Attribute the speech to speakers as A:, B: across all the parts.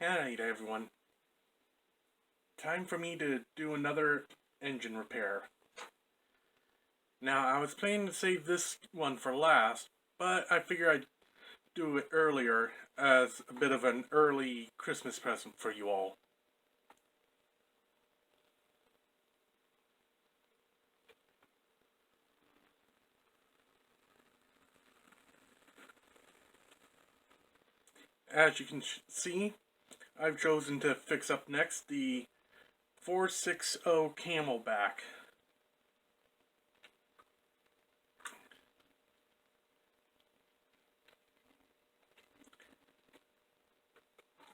A: Alright everyone, time for me to do another engine repair. Now I was planning to save this one for last, but I figured I'd do it earlier as a bit of an early Christmas present for you all. As you can see, I've chosen to fix up next the 460 Camelback.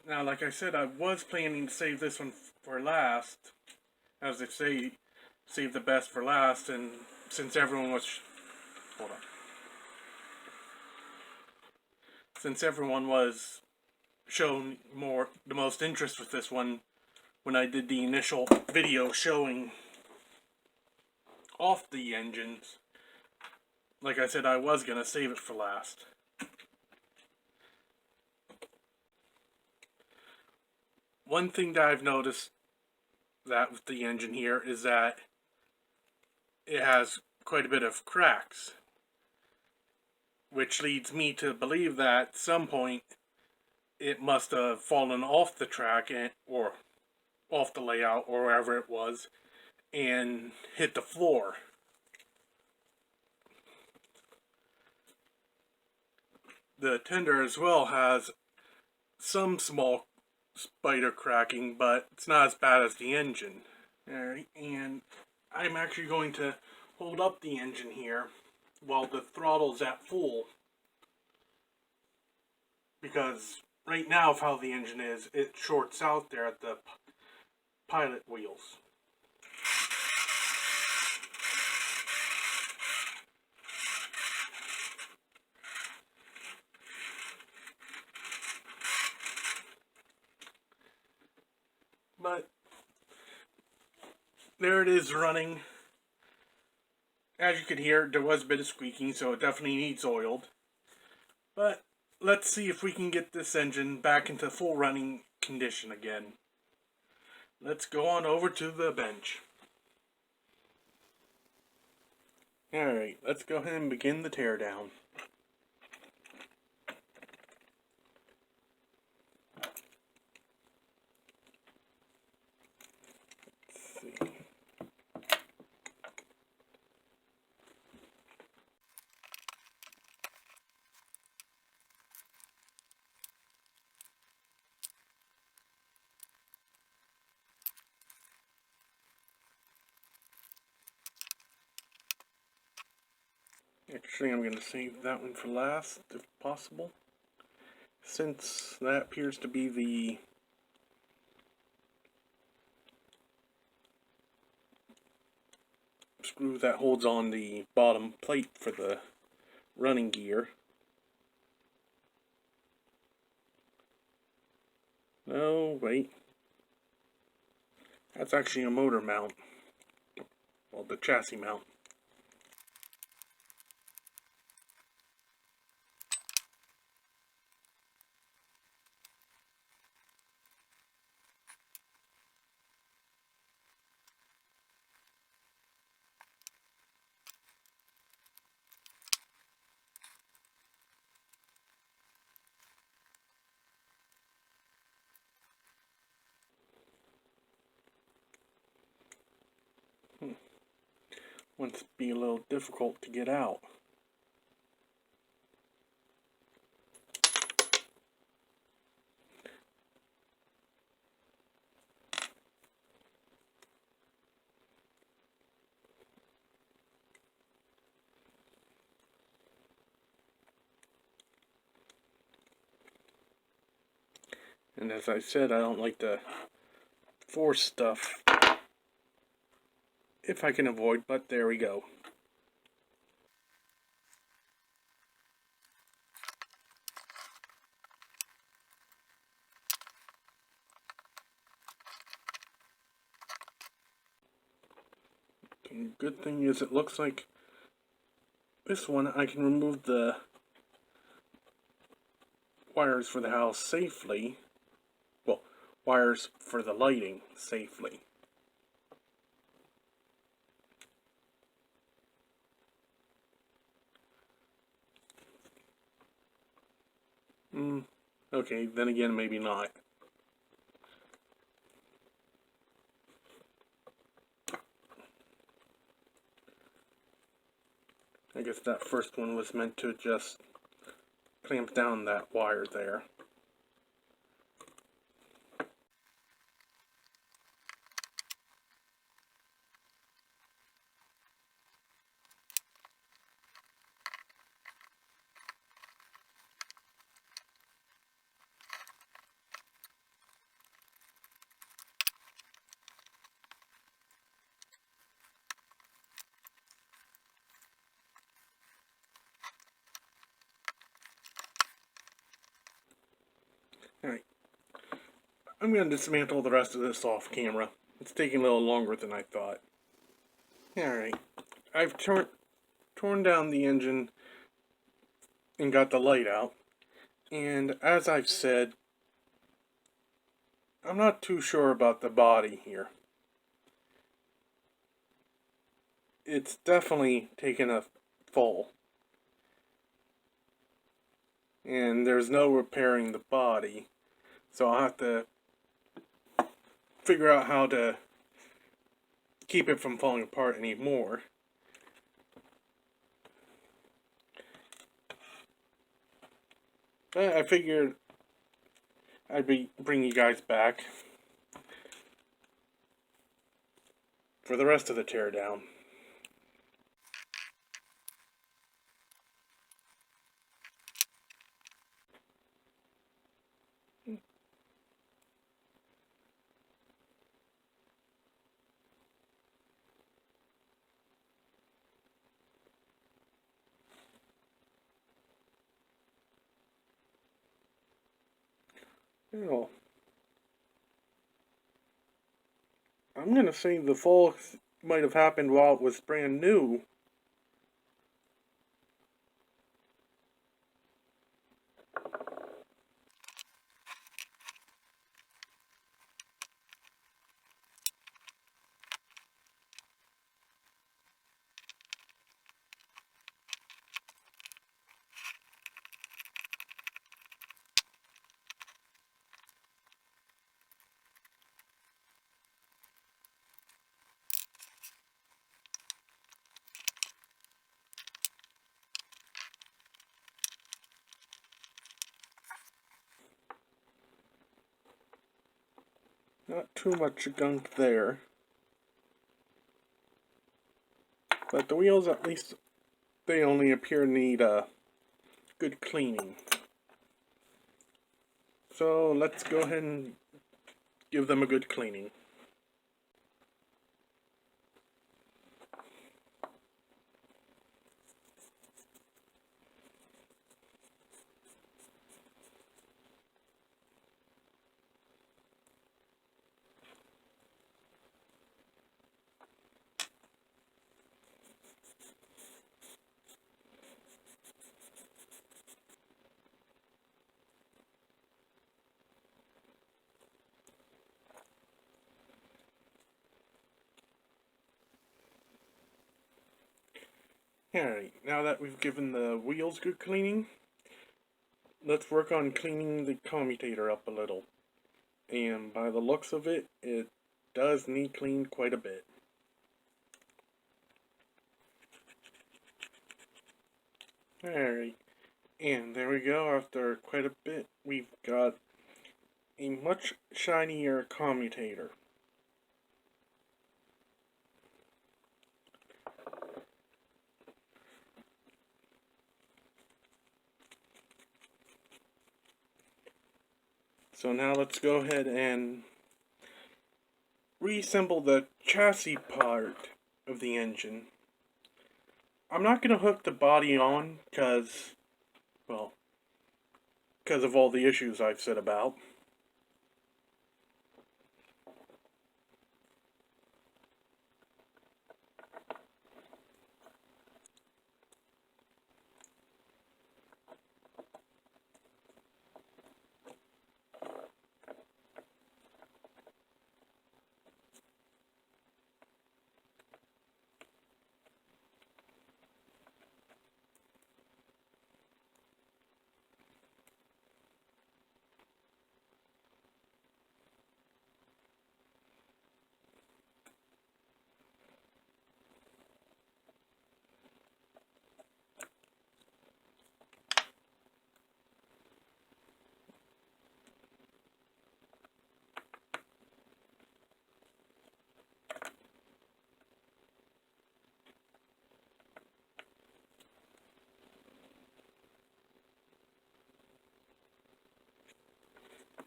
A: Now, like I said, I was planning to save this one for last. As they say, save the best for last, and since everyone was... Hold on. Since everyone was shown the most interest with this one when I did the initial video showing off the engines, like I said, I was going to save it for last. One thing that I've noticed that with the engine here is that it has quite a bit of cracks, which leads me to believe that at some point it must have fallen off the track or off the layout or wherever it was and hit the floor. The tender as well has some small spider cracking, but it's not as bad as the engine. Alright, and I'm actually going to hold up the engine here while the throttle's at full, because right now of how the engine is, it shorts out there at the pilot wheels. But there it is running. As you can hear, there was a bit of squeaking, so it definitely needs oiled. But let's see if we can get this engine back into full running condition again. Let's go on over to the bench. Alright, let's go ahead and begin the teardown. Actually, I'm going to save that one for last, if possible, since that appears to be the screw that holds on the bottom plate for the running gear. No, wait. That's actually a motor mount. Well, the chassis mount. Wants to be a little difficult to get out. And as I said, I don't like to force stuff if I can avoid, but there we go. And good thing is it looks like this one I can remove the wires for the house safely. Well, wires for the lighting safely. Okay, then again, maybe not. I guess that first one was meant to just clamp down that wire there. Alright, I'm going to dismantle the rest of this off camera. It's taking a little longer than I thought. Alright, I've torn down the engine and got the light out. And as I've said, I'm not too sure about the body here. It's definitely taken a fall. And there's no repairing the body. So I'll have to figure out how to keep it from falling apart anymore. But I figured I'd bring you guys back for the rest of the teardown. Well, I'm gonna say the fall might have happened while it was brand new. Not too much gunk there. But the wheels, at least, they only appear to need a good cleaning. So let's go ahead and give them a good cleaning. Alright, now that we've given the wheels good cleaning, let's work on cleaning the commutator up a little. And by the looks of it, it does need cleaned quite a bit. Alright, and there we go. After quite a bit, we've got a much shinier commutator. So now let's go ahead and reassemble the chassis part of the engine. I'm not going to hook the body on because of all the issues I've said about.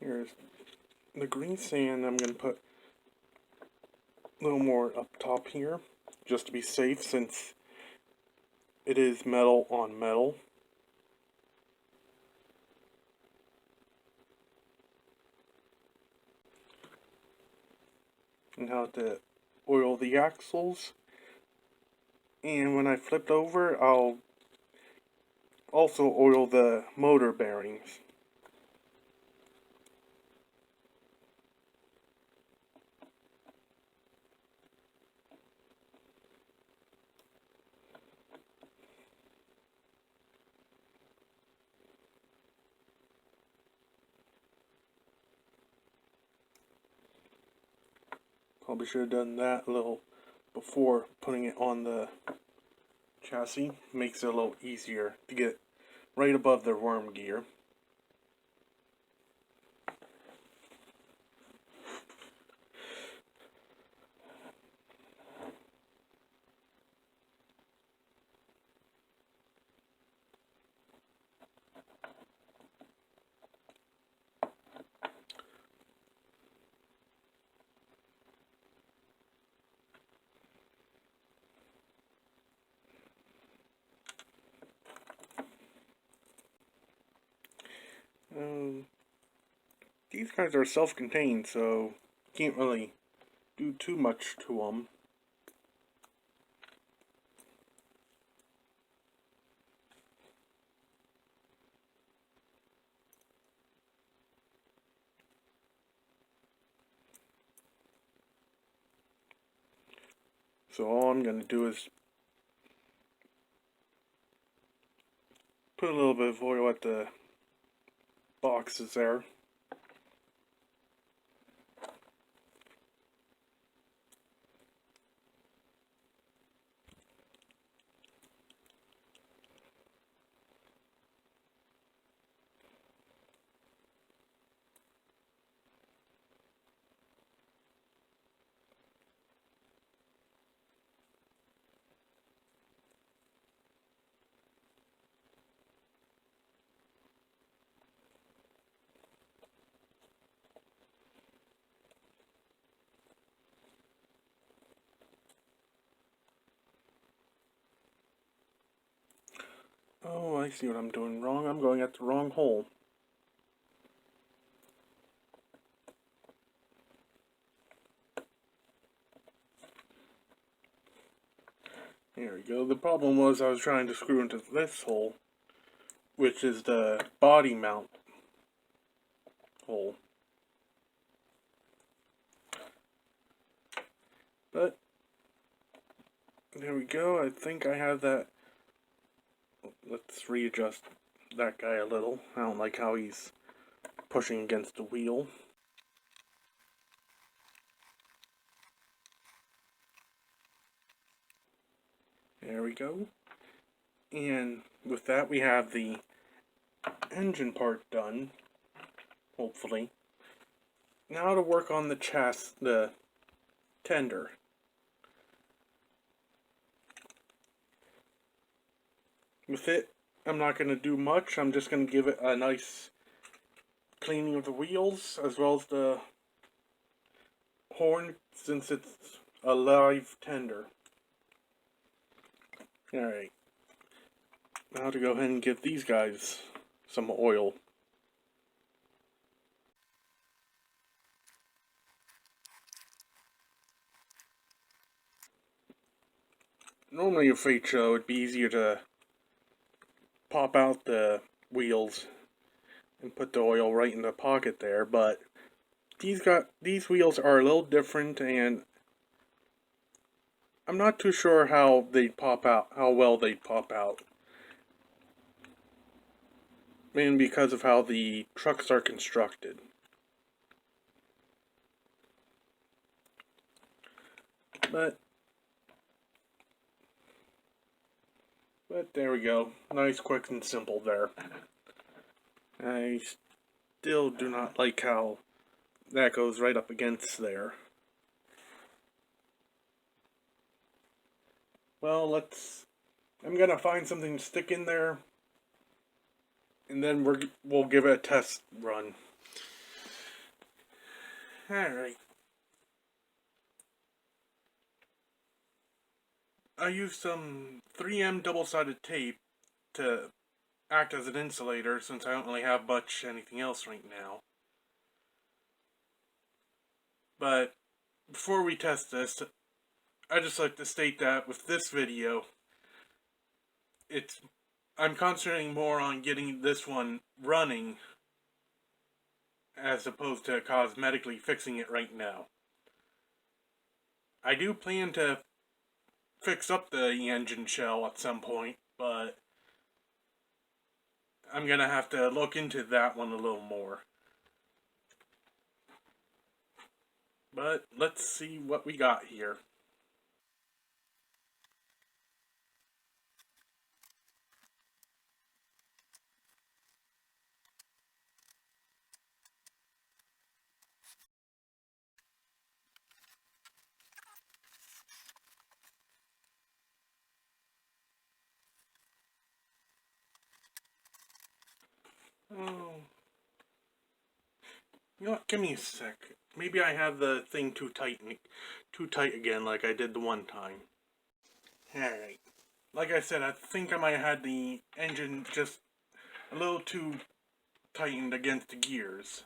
A: Here's the green sand. I'm going to put a little more up top here, just to be safe since it is metal on metal. And how to oil the axles. And when I flip over, I'll also oil the motor bearings. Probably should have done that a little before putting it on the chassis. Makes it a little easier to get right above the worm gear. These guys are self-contained, so can't really do too much to them. So all I'm going to do is put a little bit of oil at the boxes there. Oh, I see what I'm doing wrong. I'm going at the wrong hole. There we go. The problem was I was trying to screw into this hole, which is the body mount hole. But there we go. I think I have that. Let's readjust that guy a little. I don't like how he's pushing against the wheel. There we go. And with that, we have the engine part done, hopefully. Now to work on the the tender. With it, I'm not going to do much. I'm just going to give it a nice cleaning of the wheels as well as the horn since it's a live tender. Alright. Now to go ahead and give these guys some oil. Normally a freight show it'd be easier to pop out the wheels and put the oil right in the pocket there, but these wheels are a little different and I'm not too sure how they'd pop out, how well they'd pop out. Mainly because of how the trucks are constructed. But there we go. Nice, quick, and simple there. I still do not like how that goes right up against there. Well, I'm gonna find something to stick in there, and then we'll give it a test run. Alright. I used some 3M double-sided tape to act as an insulator since I don't really have much anything else right now. But before we test this, I'd just like to state that with this video, I'm concentrating more on getting this one running as opposed to cosmetically fixing it right now. I do plan to fix up the engine shell at some point, but I'm gonna have to look into that one a little more. But let's see what we got here. Oh. You know what? Give me a sec. Maybe I have the thing too tight again like I did the one time. Alright. Like I said, I think I might have had the engine just a little too tightened against the gears.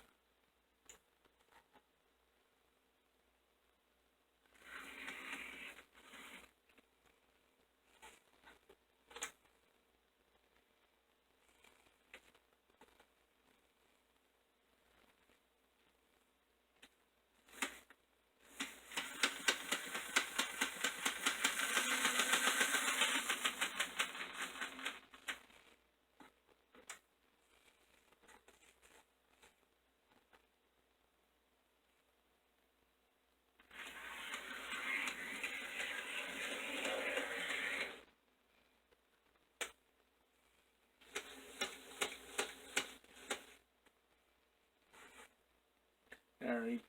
A: Alright,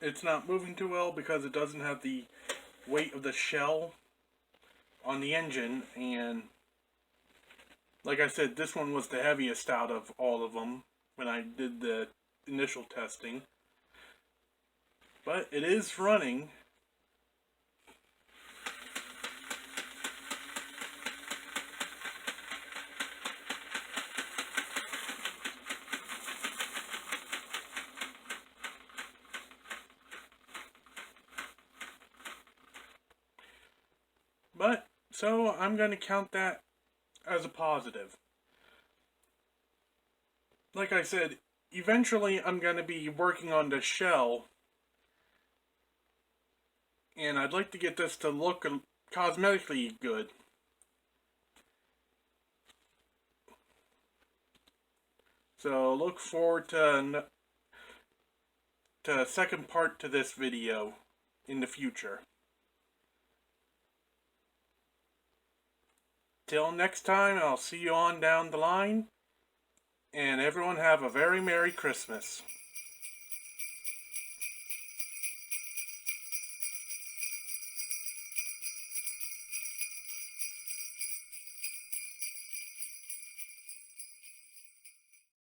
A: it's not moving too well because it doesn't have the weight of the shell on the engine, and like I said, this one was the heaviest out of all of them when I did the initial testing. But it is running. But, so I'm going to count that as a positive. Like I said, eventually I'm going to be working on the shell, and I'd like to get this to look cosmetically good. So look forward to a second part to this video in the future. Till next time, I'll see you on down the line, and everyone have a very Merry Christmas.